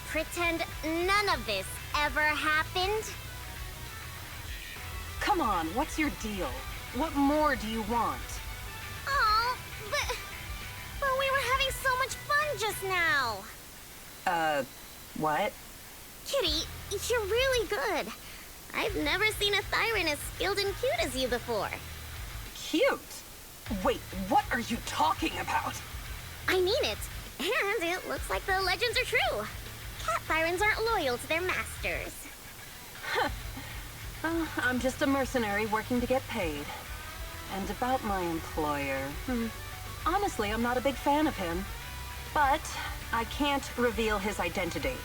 Pretend none of this ever happened? Come on, what's your deal? What more do you want? Oh, but we were having so much fun just now. What? Kitty, you're really good. I've never seen a Thyran as skilled and cute as you before. Cute? Wait, what are you talking about? I mean it. And it looks like the legends are true. Cat Thyrans aren't loyal to their masters. I'm just a mercenary working to get paid. And about my employer, honestly, I'm not a big fan of him. But I can't reveal his identity.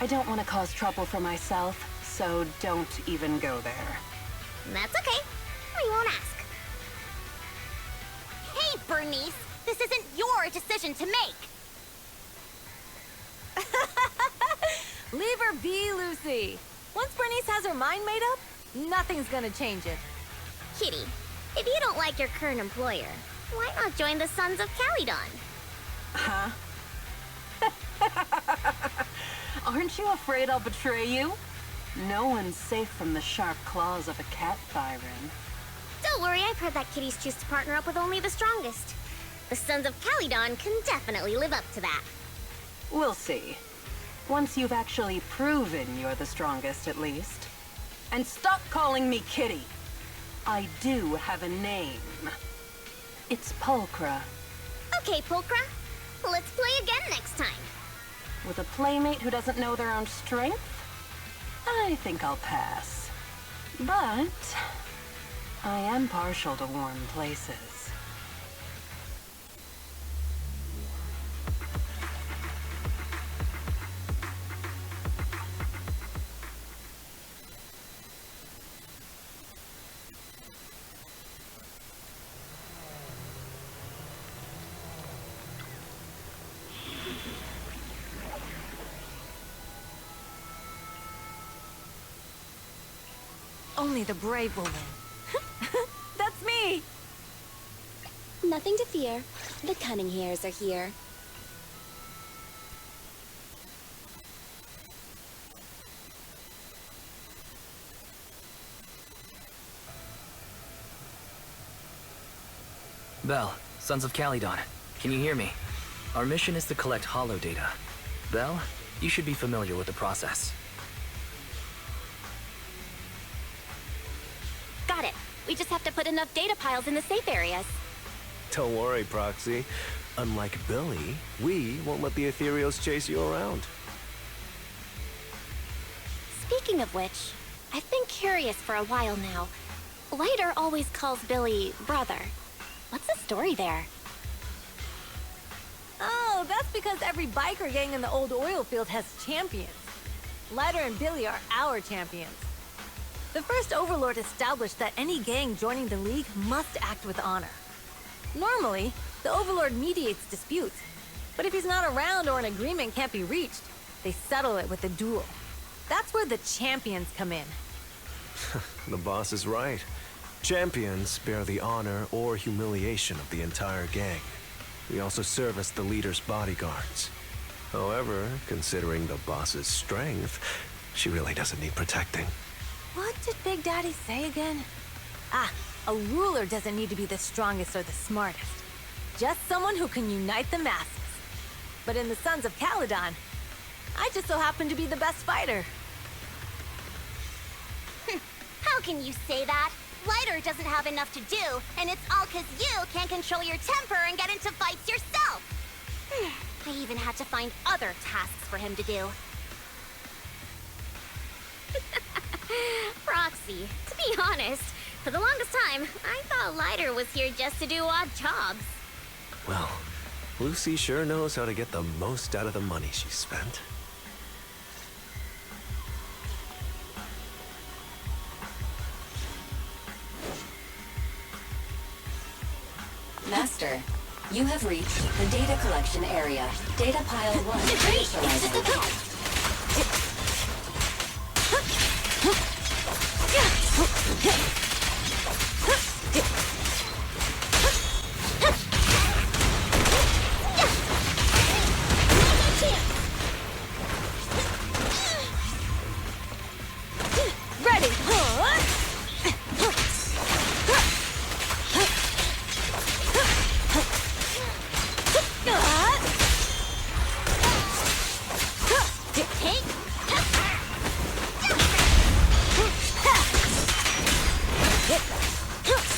I don't want to cause trouble for myself, so don't even go there. That's okay. We won't ask. Hey, Bernice, this isn't your decision to make. Leave her be, Lucy. Once Bernice has her mind made up, nothing's gonna change it. Kitty, if you don't like your current employer, why not join the Sons of Caledon? Huh? Aren't you afraid I'll betray you? No one's safe from the sharp claws of a cat Thyran. Don't worry, I've heard that kitties choose to partner up with only the strongest. The Sons of Caledon can definitely live up to that. We'll see. Once you've actually proven you're the strongest, at least. And stop calling me Kitty. I do have a name. It's Pulchra. Okay, Pulchra. Let's play again next time. With a playmate who doesn't know their own strength? I think I'll pass. But I am partial to warm places. Only the brave will win. That's me! Nothing to fear. The cunning hairs are here. Belle, Sons of Caledon, can you hear me? Our mission is to collect holo data. Belle, you should be familiar with the process. Got it. We just have to put enough data piles in the safe areas. Don't worry, Proxy. Unlike Billy, we won't let the Ethereals chase you around. Speaking of which, I've been curious for a while now. Lighter always calls Billy brother. What's the story there? Oh, that's because every biker gang in the old oil field has champions. Lighter and Billy are our champions. The first Overlord established that any gang joining the League must act with honor. Normally, the Overlord mediates disputes, but if he's not around or an agreement can't be reached, they settle it with a duel. That's where the champions come in. The boss is right. Champions bear the honor or humiliation of the entire gang. We also serve as the leader's bodyguards. However, considering the boss's strength, she really doesn't need protecting. What did Big Daddy say again? Ah, a ruler doesn't need to be the strongest or the smartest. Just someone who can unite the masses. But in the Sons of Caledon, I just so happen to be the best fighter. How can you say that? Lighter doesn't have enough to do, and it's all 'cause you can't control your temper and get into fights yourself. I even had to find other tasks for him to do. Proxy, to be honest, for the longest time, I thought Lighter was here just to do odd jobs. Well, Lucy sure knows how to get the most out of the money she spent. Master, you have reached the data collection area. Data pile 1 initializing. Ready!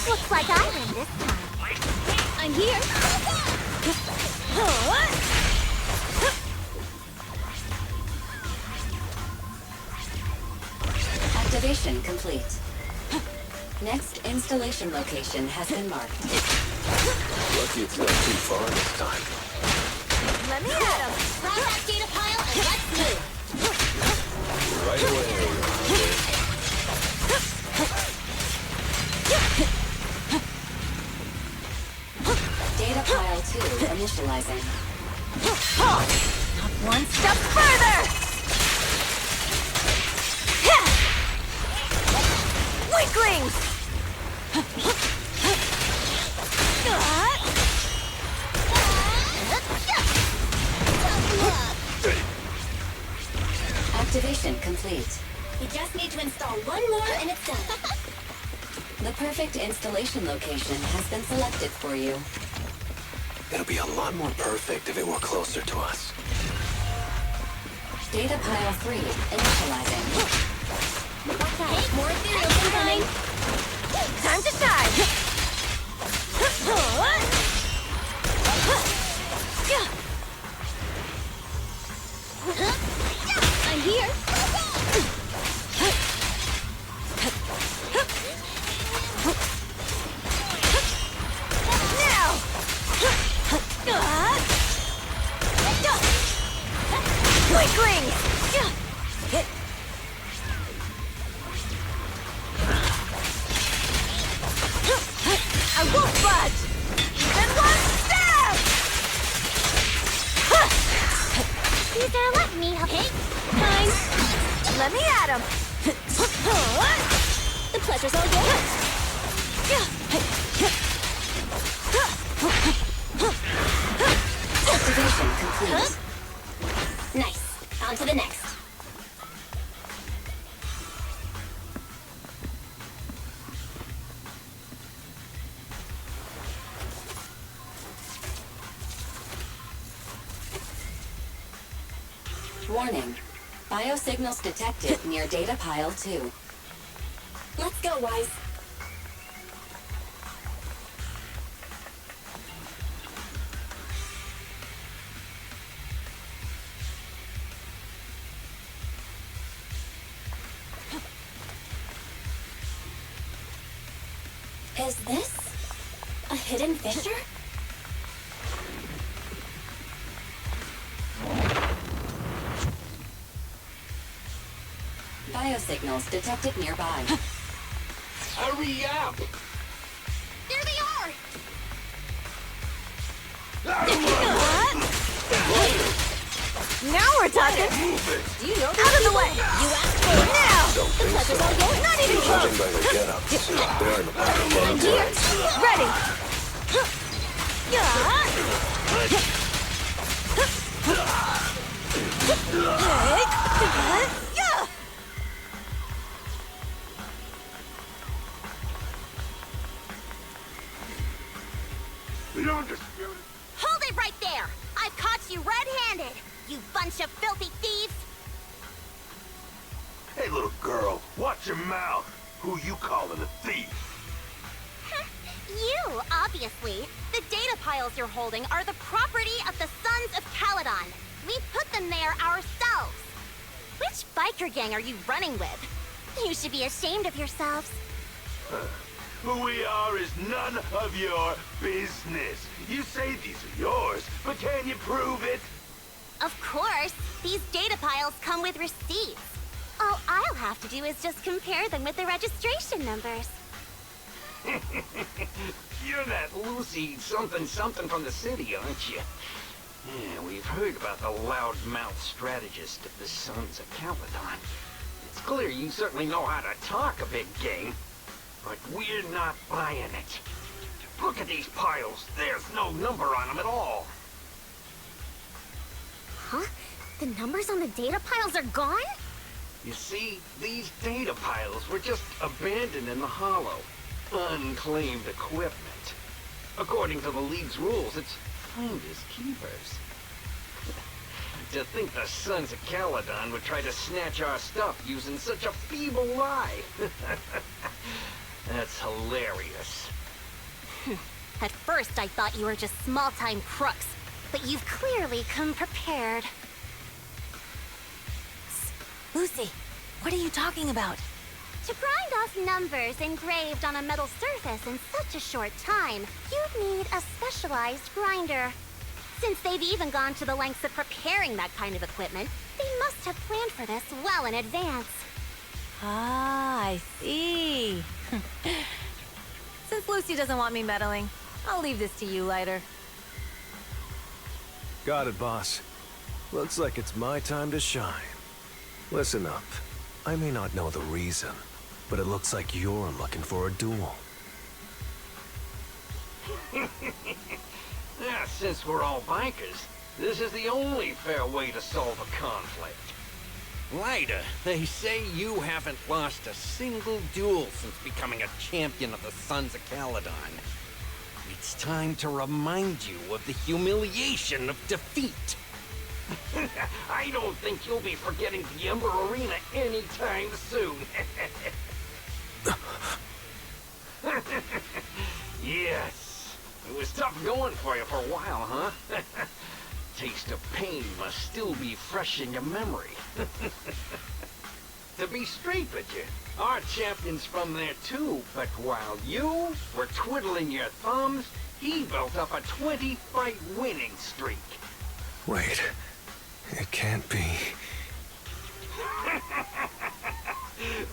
Looks like I win this time. I'm here. Activation complete. Next installation location has been marked. Lucky it's not too far this time. Let me at him. Grab that data pile and let's move. Right away. Data pile 2 initializing. Not one step further! Weaklings! Activation complete. We just need to install one more and it's done. The perfect installation location has been selected for you. It'll be a lot more perfect if it were closer to us. Data pile 3 initializing. Hey, more ethereals incoming. Time to shine! I'm here. Let me at him! The pleasure's all yours. Activation complete. Nice. On to the next. Warning. Biosignals detected near data pile 2. Let's go, Wise. Is this a hidden fissure? Biosignals detected nearby. Hurry up! There they are! Now we're talking! Do you know out of the way! You asked for it now! The pleasure's all yours! Not even close! Judging by their get-ups, they're in the back of Here! Ready! We don't dispute it. Hold it right there! I've caught you red-handed, you bunch of filthy thieves! Hey, little girl, watch your mouth. Who you calling a thief? You, obviously. The data piles you're holding are the property of the Sons of Caledon. We put them there ourselves. Which biker gang are you running with? You should be ashamed of yourselves. Who we are is none of your business. You say these are yours, but can you prove it? Of course. These data piles come with receipts. All I'll have to do is just compare them with the registration numbers. You're that Lucy something from the city, aren't you? Yeah, we've heard about the loudmouth strategist of the Sons of Caledon. It's clear you certainly know how to talk a big game, but we're not buying it. Look at these piles. There's no number on them at all. Huh? The numbers on the data piles are gone? You see, these data piles were just abandoned in the hollow. Unclaimed equipment. According to the League's rules, it's finders keepers. To think the Sons of Caledon would try to snatch our stuff using such a feeble lie. That's hilarious. At first, I thought you were just small-time crooks, but you've clearly come prepared. Lucy, what are you talking about? To grind off numbers engraved on a metal surface in such a short time, you'd need a specialized grinder. Since they've even gone to the lengths of preparing that kind of equipment, they must have planned for this well in advance. Ah, I see. Since Lucy doesn't want me meddling, I'll leave this to you, Lighter. Got it, boss. Looks like it's my time to shine. Listen up. I may not know the reason, but it looks like you're looking for a duel. Yeah, since we're all bikers, this is the only fair way to solve a conflict. Lighter, they say you haven't lost a single duel since becoming a champion of the Sons of Caledon. It's time to remind you of the humiliation of defeat. I don't think you'll be forgetting the Ember Arena anytime soon. Yes, it was tough going for you for a while, huh? Taste of pain must still be fresh in your memory. To be straight with you, our champion's from there too, but while you were twiddling your thumbs, he built up a 20-fight winning streak. Wait, it can't be.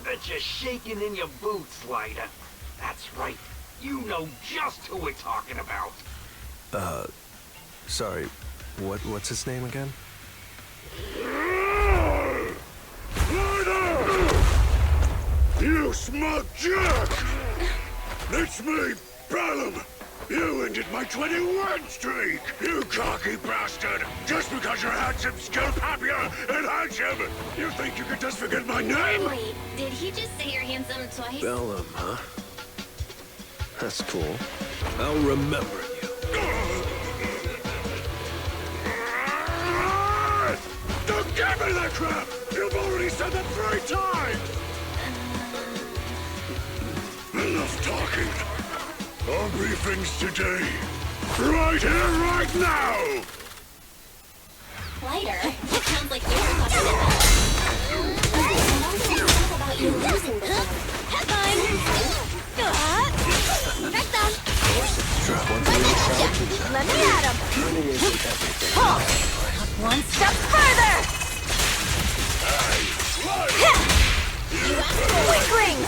Bet you're shaking in your boots, Lighter. That's right. You know just who we're talking about. Sorry, what's his name again? Lighter! smug jerk! It's me, Pelham! You ended my 21 streak, you cocky bastard! Just because you're handsome, skilled, happier, and handsome! You think you can just forget my name? Wait, did he just say you're handsome twice? Pelham, huh? That's cool. I'll remember you. Don't give me that crap! You've already said that 3 times! Enough talking. I'll be things today. Right here, right now! Lighter, it sounds like you're talking about you losing the Headline! Back down! Let me at him! One step further! Weakling!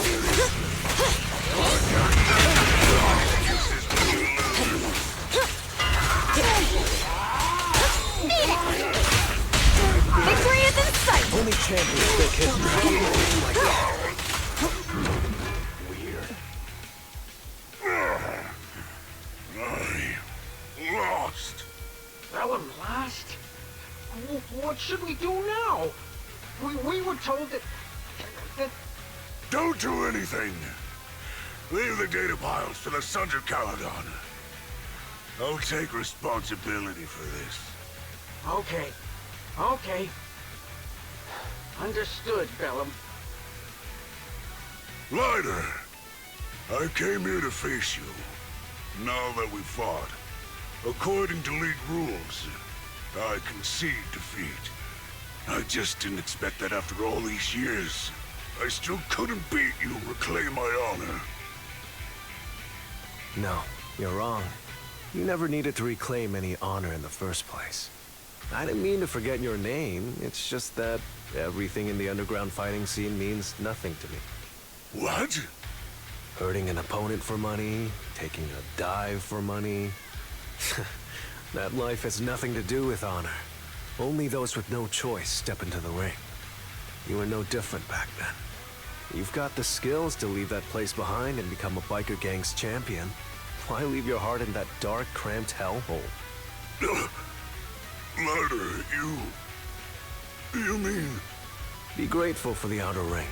Victory is in sight! Only champions make history. Weird. I lost. Pelham lost? What should we do now? We were told that... Don't do anything. Leave the data piles to the Sons of Caledon. I'll take responsibility for this. Okay. Understood, Pelham. Lighter, I came here to face you. Now that we fought, according to League rules, I concede defeat. I just didn't expect that after all these years. I still couldn't beat you, reclaim my honor. No, you're wrong. You never needed to reclaim any honor in the first place. I didn't mean to forget your name. It's just that everything in the underground fighting scene means nothing to me. What? Hurting an opponent for money, taking a dive for money. That life has nothing to do with honor. Only those with no choice step into the ring. You were no different back then. You've got the skills to leave that place behind and become a biker gang's champion. Why leave your heart in that dark, cramped hellhole? Lighter, you mean... Be grateful for the outer ring.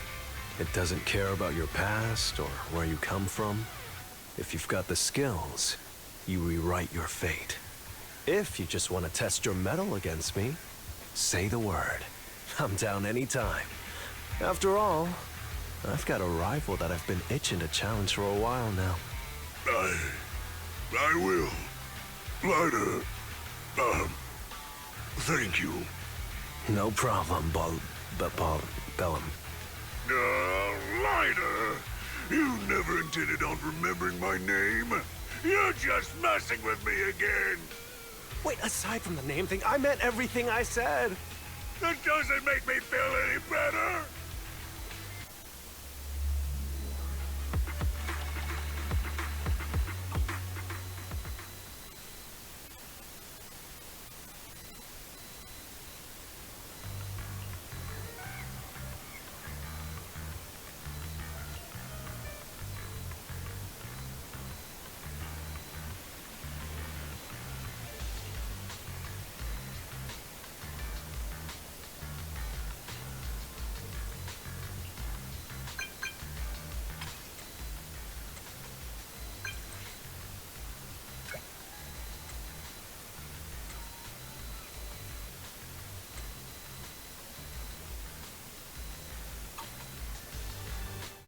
It doesn't care about your past or where you come from. If you've got the skills, you rewrite your fate. If you just want to test your mettle against me, say the word. I'm down anytime. After all, I've got a rival that I've been itching to challenge for a while now. I will. Lighter, thank you. No problem, Pelham. Lighter, you never intended on remembering my name. You're just messing with me again. Wait, aside from the name thing, I meant everything I said. That doesn't make me feel any better.